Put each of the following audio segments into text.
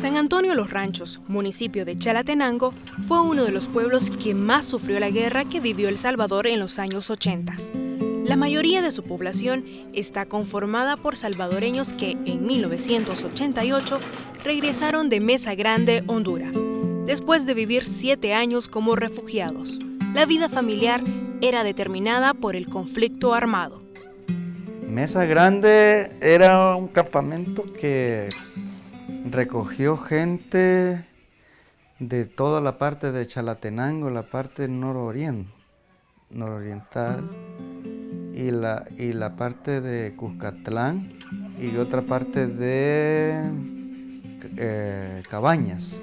San Antonio Los Ranchos, municipio de Chalatenango, fue uno de los pueblos que más sufrió la guerra que vivió El Salvador en los años 80. La mayoría de su población está conformada por salvadoreños que en 1988 regresaron de Mesa Grande, Honduras, después de vivir 7 años como refugiados. La vida familiar era determinada por el conflicto armado. Mesa Grande era un campamento que recogió gente de toda la parte de Chalatenango, la parte nororiental, y la parte de Cuscatlán y otra parte de Cabañas.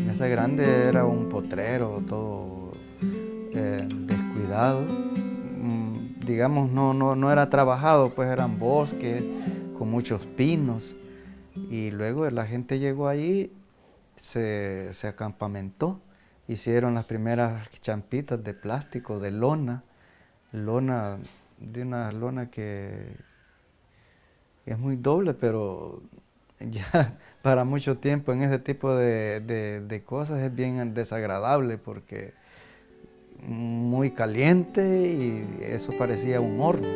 Mesa Grande era un potrero todo descuidado. Digamos, no era trabajado, pues eran bosques con muchos pinos. Y luego la gente llegó allí, se acampamentó, hicieron las primeras champitas de plástico, de lona de una lona que es muy doble, pero ya para mucho tiempo en ese tipo de cosas es bien desagradable porque muy caliente y eso parecía un horno.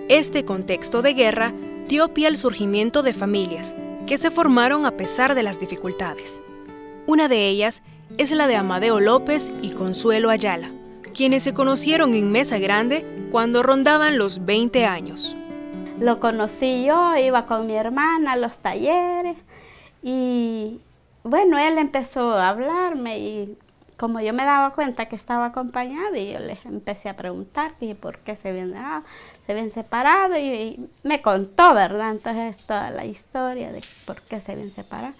Este contexto de guerra dio pie al surgimiento de familias que se formaron a pesar de las dificultades. Una de ellas es la de Amadeo López y Consuelo Ayala, quienes se conocieron en Mesa Grande cuando rondaban los 20 años. Lo conocí yo, iba con mi hermana a los talleres y bueno, él empezó a hablarme y como yo me daba cuenta que estaba acompañada y yo les empecé a preguntar que por qué se habían separado y me contó, ¿verdad? Entonces toda la historia de por qué se habían separado.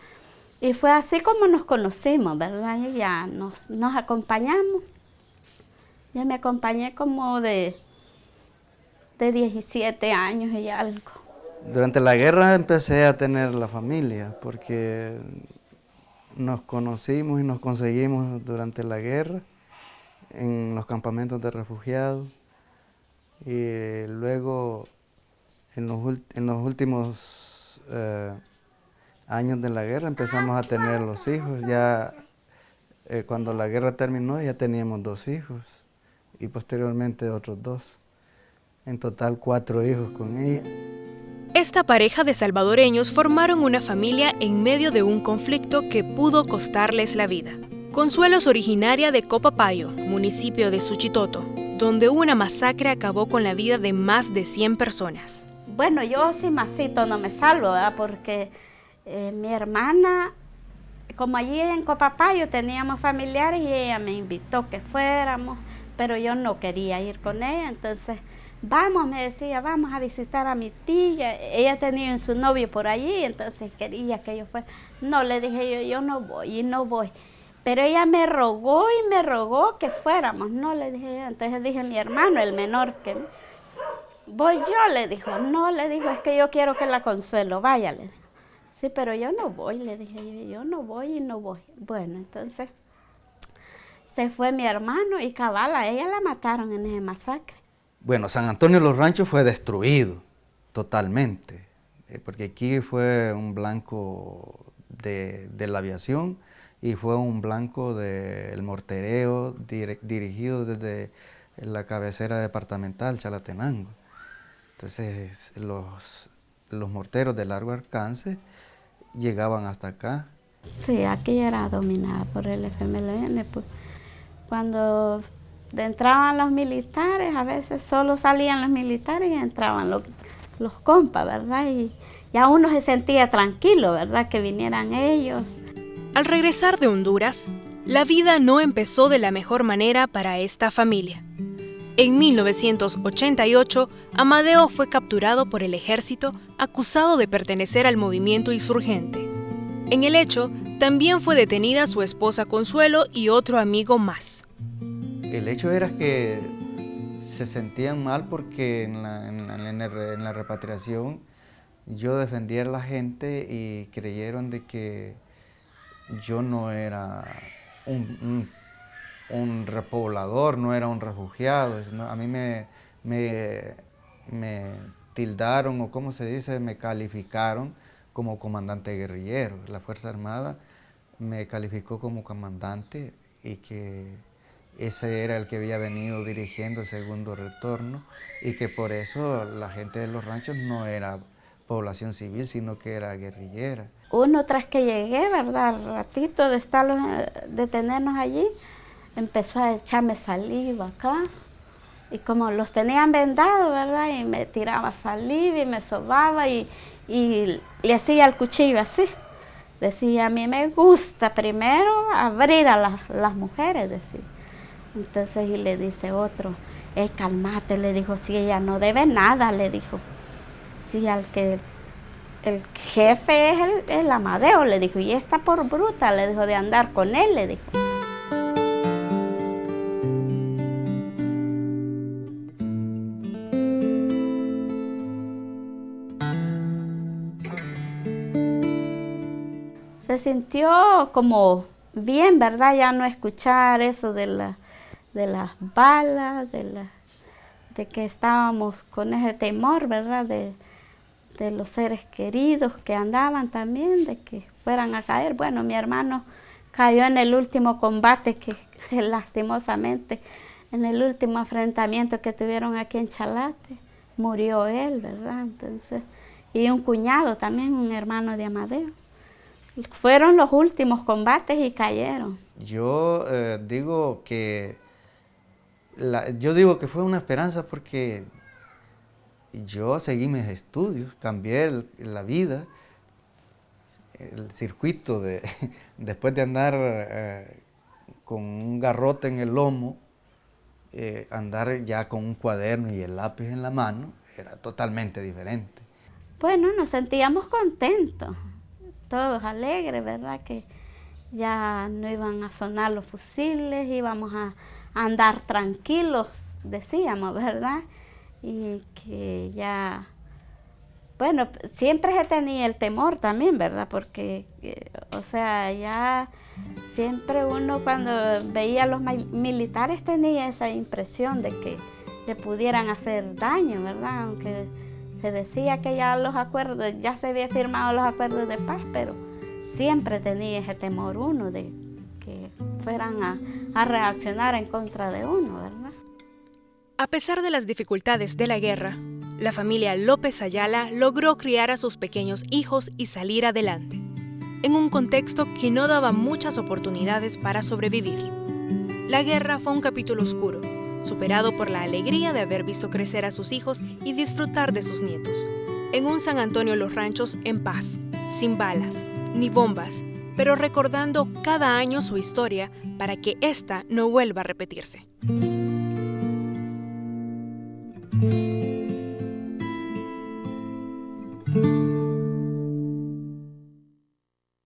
Y fue así como nos conocimos, ¿verdad? Y ya nos acompañamos. Yo me acompañé como de 17 años y algo. Durante la guerra empecé a tener la familia porque nos conocimos y nos conseguimos durante la guerra en los campamentos de refugiados y luego en los últimos años de la guerra empezamos a tener los hijos. Ya cuando la guerra terminó ya teníamos 2 hijos y posteriormente otros 2. En total 4 hijos con ella. Esta pareja de salvadoreños formaron una familia en medio de un conflicto que pudo costarles la vida. Consuelo es originaria de Copapayo, municipio de Suchitoto, donde una masacre acabó con la vida de más de 100 personas. Bueno, yo sin masito no me salvo, ¿verdad? Porque mi hermana, como allí en Copapayo teníamos familiares y ella me invitó que fuéramos, pero yo no quería ir con ella, entonces vamos, me decía, vamos a visitar a mi tía. Ella tenía su novio por allí, entonces quería que yo fuera. No, le dije yo no voy y no voy. Pero ella me rogó y me rogó que fuéramos. No, le dije yo. Entonces dije, mi hermano, el menor, que voy yo, le dijo. No, le dijo, es que yo quiero que la Consuelo vaya, le dijo. Sí, pero yo no voy, le dije yo no voy y no voy. Bueno, entonces se fue mi hermano y cabal, a ella la mataron en ese masacre. Bueno, San Antonio Los Ranchos fue destruido totalmente, porque aquí fue un blanco de la aviación y fue un blanco del mortereo dirigido desde la cabecera departamental, Chalatenango. Entonces los morteros de largo alcance llegaban hasta acá. Sí, aquí era dominada por el FMLN, pues cuando entraban los militares, a veces solo salían los militares y entraban los compas, ¿verdad? Y ya uno se sentía tranquilo, ¿verdad? Que vinieran ellos. Al regresar de Honduras, la vida no empezó de la mejor manera para esta familia. En 1988, Amadeo fue capturado por el ejército acusado de pertenecer al movimiento insurgente. En el hecho, también fue detenida su esposa Consuelo y otro amigo más. El hecho era que se sentían mal porque en la repatriación yo defendía a la gente y creyeron de que yo no era un un repoblador, no era un refugiado. A mí me tildaron, o cómo se dice, me calificaron como comandante guerrillero. La Fuerza Armada me calificó como comandante y que ese era el que había venido dirigiendo el segundo retorno y que por eso la gente de los ranchos no era población civil, sino que era guerrillera. Uno tras que llegué, ¿verdad? Al ratito de tenernos allí, empezó a echarme saliva acá. Y como los tenían vendados, ¿verdad? Y me tiraba saliva y me sobaba y le hacía el cuchillo así. Decía, a mí me gusta primero abrir a las mujeres, decía. Entonces, y le dice otro, calmate, le dijo, si ella no debe nada, le dijo. Si al que el jefe es el Amadeo, le dijo, y está por bruta, le dijo, de andar con él, le dijo. Se sintió como bien, ¿verdad? Ya no escuchar eso de las balas, de que estábamos con ese temor, ¿verdad? De los seres queridos que andaban también, de que fueran a caer. Bueno, mi hermano cayó en el último combate que lastimosamente, en el último enfrentamiento que tuvieron aquí en Chalate, murió él, ¿verdad? Entonces, y un cuñado también, un hermano de Amadeo. Fueron los últimos combates y cayeron. Yo digo que fue una esperanza porque yo seguí mis estudios, cambié la vida, el circuito después de andar con un garrote en el lomo, andar ya con un cuaderno y el lápiz en la mano, era totalmente diferente. Bueno, nos sentíamos contentos, todos alegres, ¿verdad? Que ya no iban a sonar los fusiles, íbamos a andar tranquilos, decíamos, ¿verdad? Y que ya, bueno, siempre se tenía el temor también, ¿verdad? Porque, o sea, ya siempre uno cuando veía a los militares tenía esa impresión de que le pudieran hacer daño, ¿verdad? Aunque se decía que ya ya se había firmado los acuerdos de paz, pero siempre tenía ese temor uno de que fueran a reaccionar en contra de uno, ¿verdad? A pesar de las dificultades de la guerra, la familia López Ayala logró criar a sus pequeños hijos y salir adelante, en un contexto que no daba muchas oportunidades para sobrevivir. La guerra fue un capítulo oscuro, superado por la alegría de haber visto crecer a sus hijos y disfrutar de sus nietos, en un San Antonio Los Ranchos en paz, sin balas ni bombas, pero recordando cada año su historia para que ésta no vuelva a repetirse.